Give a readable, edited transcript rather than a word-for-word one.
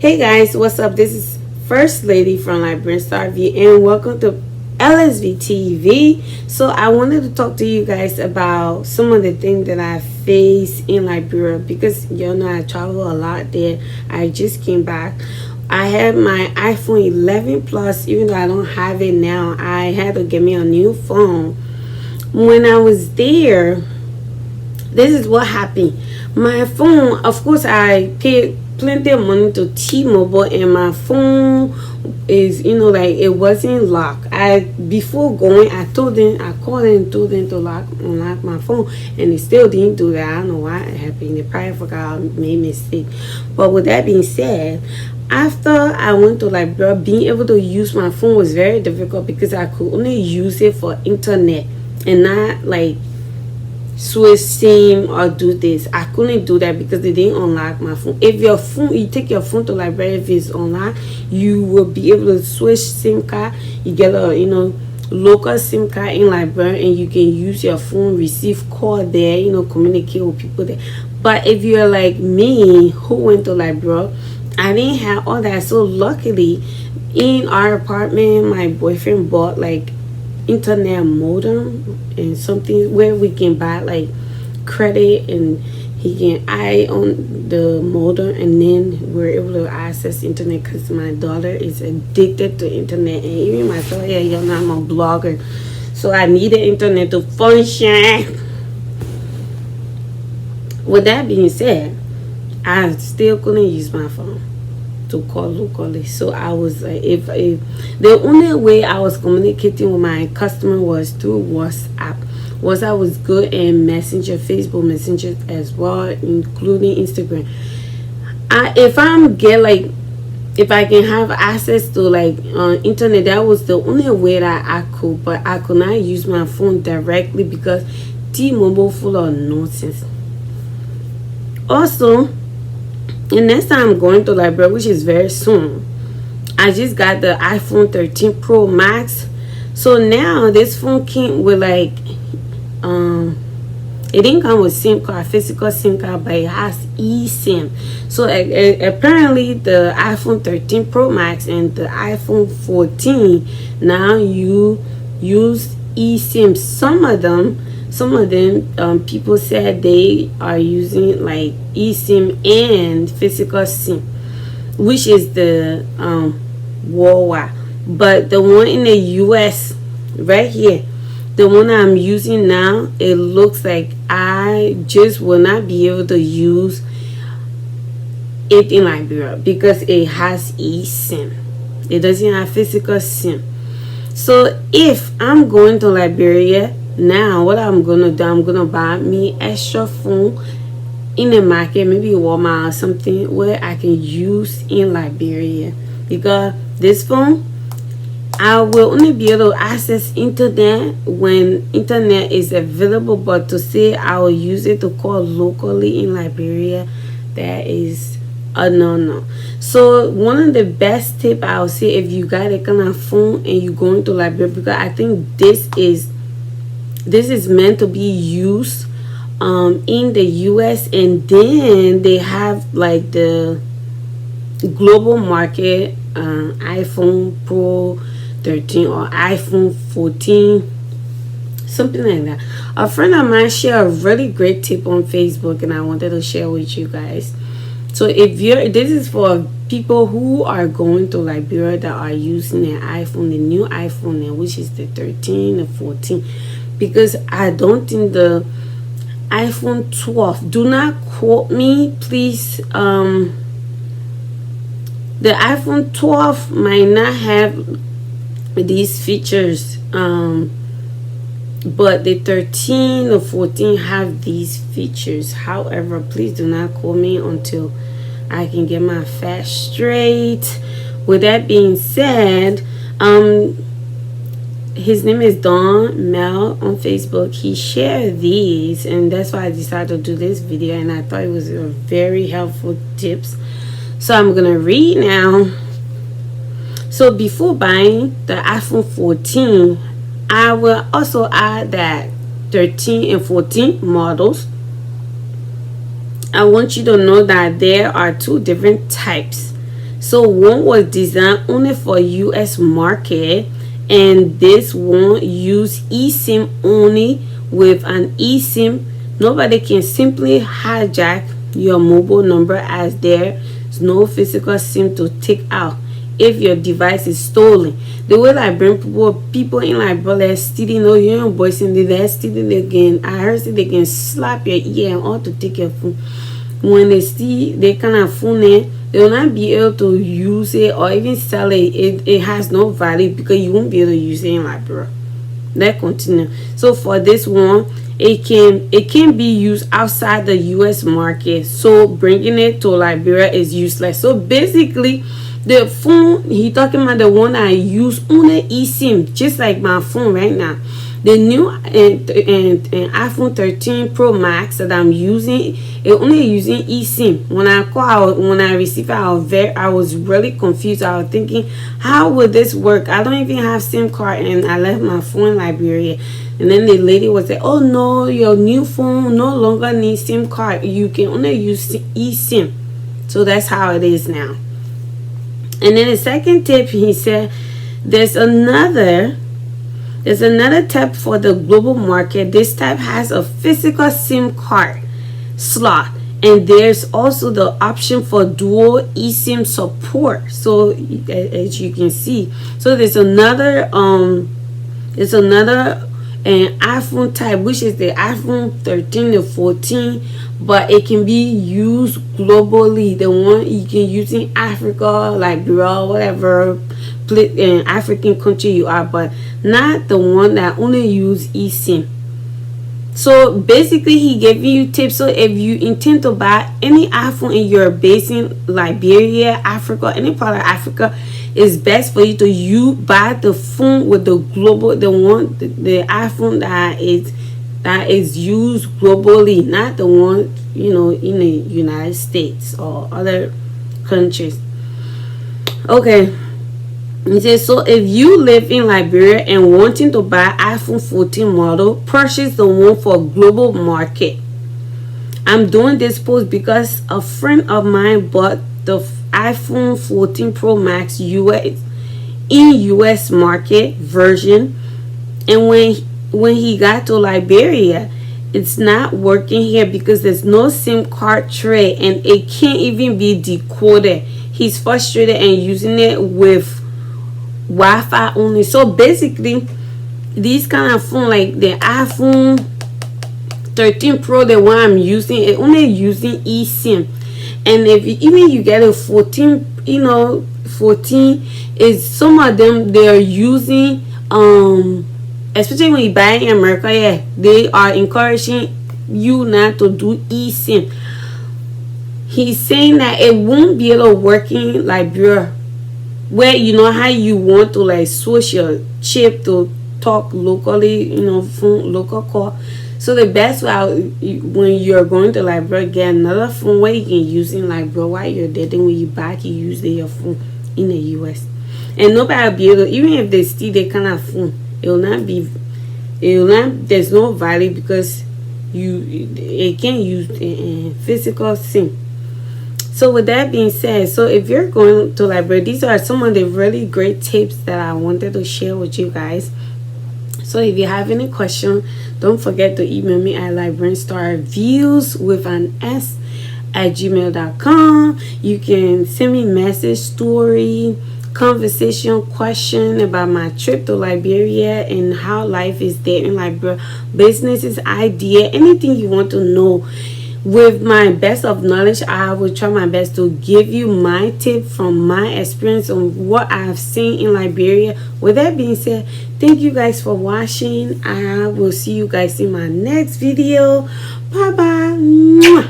Hey guys, what's up? This is First Lady from Liberia Starview and welcome to LSV TV. So I wanted to talk to you guys about some of the things that I face in Liberia because you know I travel a lot there. I just came back. I have my iPhone 11 Plus, even though I don't have it now. I had to get me a new phone. When I was there, this is what happened. My phone, of course, I paid plenty of money to T-Mobile, and my phone is, like it wasn't locked. Before going, I called them and told them to unlock my phone, and they still didn't do that. I don't know why it happened. They probably forgot I made a mistake. But with that being said, after I went to Liberia, being able to use my phone was very difficult because I could only use it for internet and not like switch SIM or do this. I couldn't do that because they didn't unlock my phone. If you take your phone to Liberia, if it's unlocked, you will be able to switch SIM card. You get a local SIM card in Liberia, and you can use your phone, receive call there, communicate with people there. But if you're like me who went to Liberia, I didn't have all that. So luckily, in our apartment, my boyfriend bought like internet modem and something where we can buy like credit, and he can eye on the modem, and then we're able to access internet because my daughter is addicted to internet, and even myself, I'm a blogger, so I needed internet to function. With that being said, I still couldn't use my phone to call locally. So I was if the only way I was communicating with my customer was through WhatsApp. WhatsApp was good, and Messenger, Facebook Messenger as well, including Instagram. If I can have access to internet, that was the only way that I could, but I could not use my phone directly because T-Mobile full of nonsense. Also, the next time I'm going to Liberia, which is very soon, I just got the iPhone 13 Pro Max. So now this phone came with it didn't come with SIM card, physical SIM card, but it has eSIM. So apparently the iPhone 13 Pro Max and the iPhone 14 now you use eSIM. Some of them people said they are using like eSIM and physical SIM, which is the worldwide. But the one in the US right here, the one I'm using now, it looks like I just will not be able to use it in Liberia because it has eSIM. It doesn't have physical SIM. So if I'm going to Liberia now, what I'm gonna do, I'm gonna buy me extra phone in the market, maybe Walmart or something, where I can use in Liberia, because this phone I will only be able to access internet when internet is available. But to say I will use it to call locally in Liberia, that is a no. So one of the best tip I would say, if you got a kind of phone and you're going to Liberia, because I think this is meant to be used in the US, and then they have like the global market, iPhone Pro 13 or iPhone 14, something like that. A friend of mine shared a really great tip on Facebook, and I wanted to share with you guys. So this is for people who are going to Liberia that are using an iPhone, the new iPhone, which is the 13 or 14, because I don't think the iPhone 12, do not quote me please, the iPhone 12 might not have these features, but the 13 or 14 have these features. However, please do not quote me until I can get my facts straight. With that being said, his name is Don Mel on Facebook. He shared these, and that's why I decided to do this video, and I thought it was a very helpful tips. So I'm gonna read now. So before buying the iPhone 14, I will also add that 13 and 14 models. I want you to know that there are two different types. So one was designed only for US market, and this one use eSIM only. With an eSIM, nobody can simply hijack your mobile number, as there's no physical SIM to take out if your device is stolen. The way I bring people in Liberia stealing, no young boys in the stealing again. I heard they can slap your ear and all to take your phone. When they steal they kind of phone it, they will not be able to use it or even sell it. It has no value because you won't be able to use it in Liberia. Let's continue. So for this one, it can be used outside the US market, so bringing it to Liberia is useless. So basically, the phone he talking about, the one I use only eSIM, just like my phone right now. The new and iPhone 13 Pro Max that I'm using, it only using eSIM. When I received it, I was really confused. I was thinking, how would this work? I don't even have SIM card, and I left my phone in Liberia. And then the lady was like, oh no, your new phone no longer needs SIM card. You can only use eSIM. So that's how it is now. And then the second tip, he said, there's another type for the global market. This type has a physical SIM card slot, and there's also the option for dual eSIM support. So as you can see, so there's another an iPhone type, which is the iPhone 13 to 14, but it can be used globally. The one you can use in Africa, Liberia, whatever African country you are, but not the one that only use eSIM. So basically, he gave you tips. So if you intend to buy any iPhone and you're based in Liberia, Africa, any part of Africa, it's best for you to buy the phone with the global, the iPhone that is used globally, not the one in the United States or other countries. Okay. He says, so if you live in Liberia and wanting to buy iPhone 14 model, purchase the one for global market. I'm doing this post because a friend of mine bought the iPhone 14 Pro Max US market version, and when he got to Liberia, it's not working here because there's no SIM card tray and it can't even be decoded. He's frustrated and using it with Wi-Fi only. So basically, these kind of phone, like the iPhone 13 Pro, the one I'm using, it only using eSIM. And if you get a 14, 14 is, some of them they are using especially when you buy in America, they are encouraging you not to do eSIM. He's saying that it won't be able to work in Liberia, where how you want to switch your chip to talk locally, phone local call. So the best way, when you're going to Liberia, get another phone where you can use in Liberia while you're there. Then when you back, you use your phone in the US, and nobody will be able to, even if they steal the kind of phone, there's no value because it can't use physical SIM. So with that being said, so if you're going to Liberia, these are some of the really great tips that I wanted to share with you guys. So if you have any question, don't forget to email me at librarianstarviews with an S at gmail.com. You can send me message, story, conversation, question about my trip to Liberia and how life is there in Liberia, businesses, idea, anything you want to know. With my best of knowledge, I will try my best to give you my tip from my experience on what I have seen in Liberia. With that being said, thank you guys for watching. I will see you guys in my next video. Bye bye.